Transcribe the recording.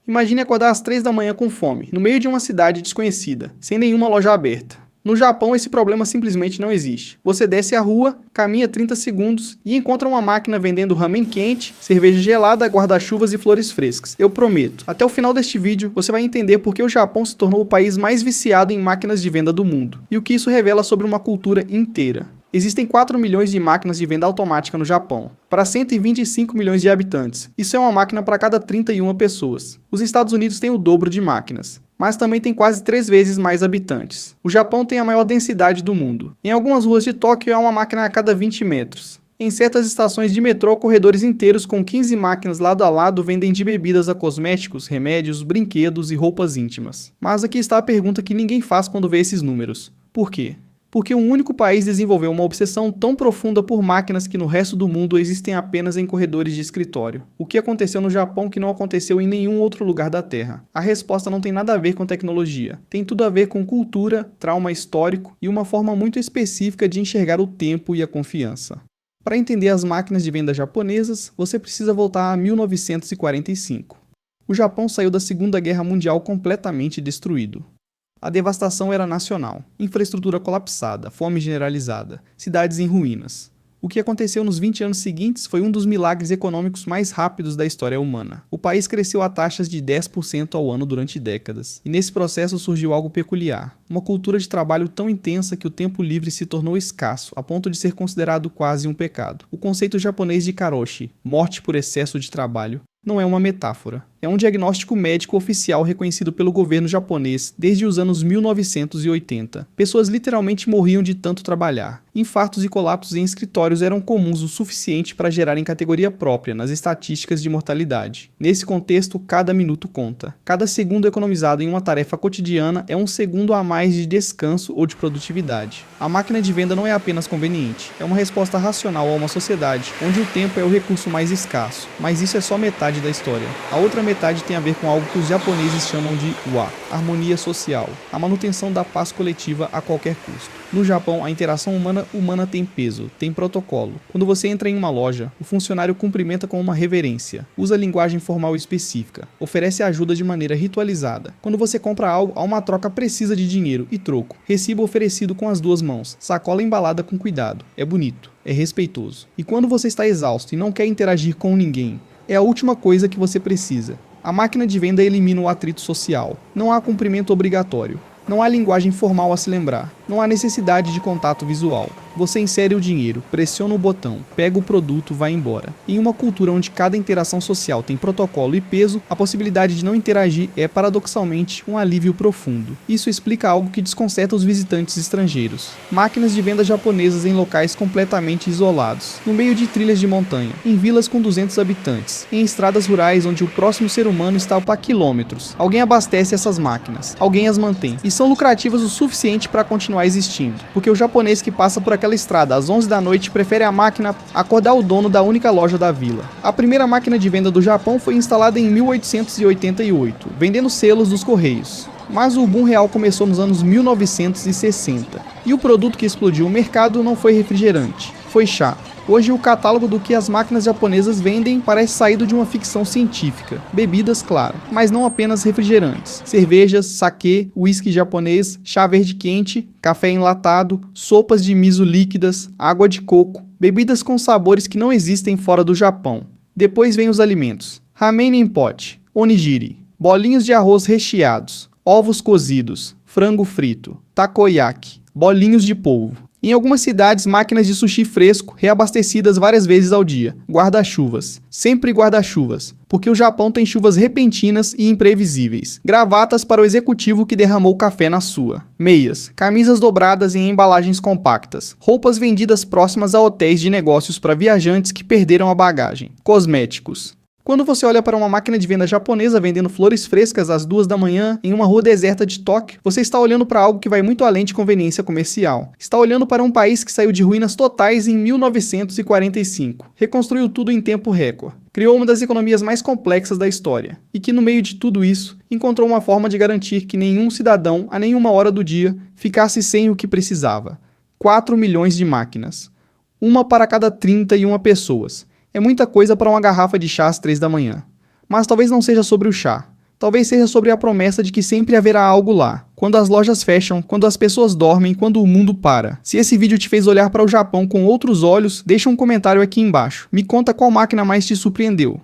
Imagine acordar às 3 da manhã com fome, no meio de uma cidade desconhecida, sem nenhuma loja aberta. No Japão, esse problema simplesmente não existe. Você desce a rua, caminha 30 segundos e encontra uma máquina vendendo ramen quente, cerveja gelada, guarda-chuvas e flores frescas. Eu prometo, até o final deste vídeo você vai entender por que o Japão se tornou o país mais viciado em máquinas de venda do mundo e o que isso revela sobre uma cultura inteira. Existem 4 milhões de máquinas de venda automática no Japão, para 125 milhões de habitantes. Isso é uma máquina para cada 31 pessoas. Os Estados Unidos têm o dobro de máquinas, mas também tem quase 3 vezes mais habitantes. O Japão tem a maior densidade do mundo. Em algumas ruas de Tóquio há uma máquina a cada 20 metros. Em certas estações de metrô, corredores inteiros com 15 máquinas lado a lado vendem de bebidas a cosméticos, remédios, brinquedos e roupas íntimas. Mas aqui está a pergunta que ninguém faz quando vê esses números. Por quê? Porque um único país desenvolveu uma obsessão tão profunda por máquinas que no resto do mundo existem apenas em corredores de escritório. O que aconteceu no Japão que não aconteceu em nenhum outro lugar da Terra? A resposta não tem nada a ver com tecnologia. Tem tudo a ver com cultura, trauma histórico e uma forma muito específica de enxergar o tempo e a confiança. Para entender as máquinas de venda japonesas, você precisa voltar a 1945. O Japão saiu da Segunda Guerra Mundial completamente destruído. A devastação era nacional, infraestrutura colapsada, fome generalizada, cidades em ruínas. O que aconteceu nos 20 anos seguintes foi um dos milagres econômicos mais rápidos da história humana. O país cresceu a taxas de 10% ao ano durante décadas, e nesse processo surgiu algo peculiar, uma cultura de trabalho tão intensa que o tempo livre se tornou escasso, a ponto de ser considerado quase um pecado. O conceito japonês de karoshi, morte por excesso de trabalho, não é uma metáfora. É um diagnóstico médico oficial reconhecido pelo governo japonês desde os anos 1980. Pessoas literalmente morriam de tanto trabalhar. Infartos e colapsos em escritórios eram comuns o suficiente para gerarem categoria própria nas estatísticas de mortalidade. Nesse contexto, cada minuto conta. Cada segundo economizado em uma tarefa cotidiana é um segundo a mais de descanso ou de produtividade. A máquina de venda não é apenas conveniente, é uma resposta racional a uma sociedade onde o tempo é o recurso mais escasso. Mas isso é só metade da história. A outra metade tem a ver com algo que os japoneses chamam de wa, harmonia social, a manutenção da paz coletiva a qualquer custo. No Japão, a interação humana tem peso, tem protocolo. Quando você entra em uma loja, o funcionário cumprimenta com uma reverência, usa linguagem formal específica, oferece ajuda de maneira ritualizada. Quando você compra algo, há uma troca precisa de dinheiro e troco, recibo oferecido com as duas mãos, sacola embalada com cuidado. É bonito, é respeitoso. E quando você está exausto e não quer interagir com ninguém, é a última coisa que você precisa. A máquina de venda elimina o atrito social. Não há cumprimento obrigatório. Não há linguagem formal a se lembrar. Não há necessidade de contato visual. Você insere o dinheiro, pressiona o botão, pega o produto, vai embora. Em uma cultura onde cada interação social tem protocolo e peso, a possibilidade de não interagir é, paradoxalmente, um alívio profundo. Isso explica algo que desconcerta os visitantes estrangeiros. Máquinas de venda japonesas em locais completamente isolados, no meio de trilhas de montanha, em vilas com 200 habitantes, em estradas rurais onde o próximo ser humano está a quilômetros. Alguém abastece essas máquinas, alguém as mantém, e são lucrativas o suficiente para continuar existindo, porque o japonês que passa por aquela estrada às 11 da noite prefere a máquina acordar o dono da única loja da vila. A primeira máquina de venda do Japão foi instalada em 1888, vendendo selos dos correios. Mas o boom real começou nos anos 1960, e o produto que explodiu o mercado não foi refrigerante, foi chá. Hoje o catálogo do que as máquinas japonesas vendem parece saído de uma ficção científica. Bebidas, claro, mas não apenas refrigerantes. Cervejas, saquê, uísque japonês, chá verde quente, café enlatado, sopas de miso líquidas, água de coco, bebidas com sabores que não existem fora do Japão. Depois vem os alimentos. Ramen em pote, onigiri, bolinhos de arroz recheados, ovos cozidos, frango frito, takoyaki, bolinhos de polvo. Em algumas cidades, máquinas de sushi fresco, reabastecidas várias vezes ao dia. Guarda-chuvas. Sempre guarda-chuvas. Porque o Japão tem chuvas repentinas e imprevisíveis. Gravatas para o executivo que derramou café na sua. Meias. Camisas dobradas em embalagens compactas. Roupas vendidas próximas a hotéis de negócios para viajantes que perderam a bagagem. Cosméticos. Quando você olha para uma máquina de venda japonesa vendendo flores frescas às 2 da manhã em uma rua deserta de Tóquio, você está olhando para algo que vai muito além de conveniência comercial. Está olhando para um país que saiu de ruínas totais em 1945, reconstruiu tudo em tempo recorde, criou uma das economias mais complexas da história, e que no meio de tudo isso, encontrou uma forma de garantir que nenhum cidadão, a nenhuma hora do dia, ficasse sem o que precisava. 4 milhões de máquinas. Uma para cada 31 pessoas. É muita coisa para uma garrafa de chá às 3 da manhã. Mas talvez não seja sobre o chá. Talvez seja sobre a promessa de que sempre haverá algo lá. Quando as lojas fecham, quando as pessoas dormem, quando o mundo para. Se esse vídeo te fez olhar para o Japão com outros olhos, deixa um comentário aqui embaixo. Me conta qual máquina mais te surpreendeu.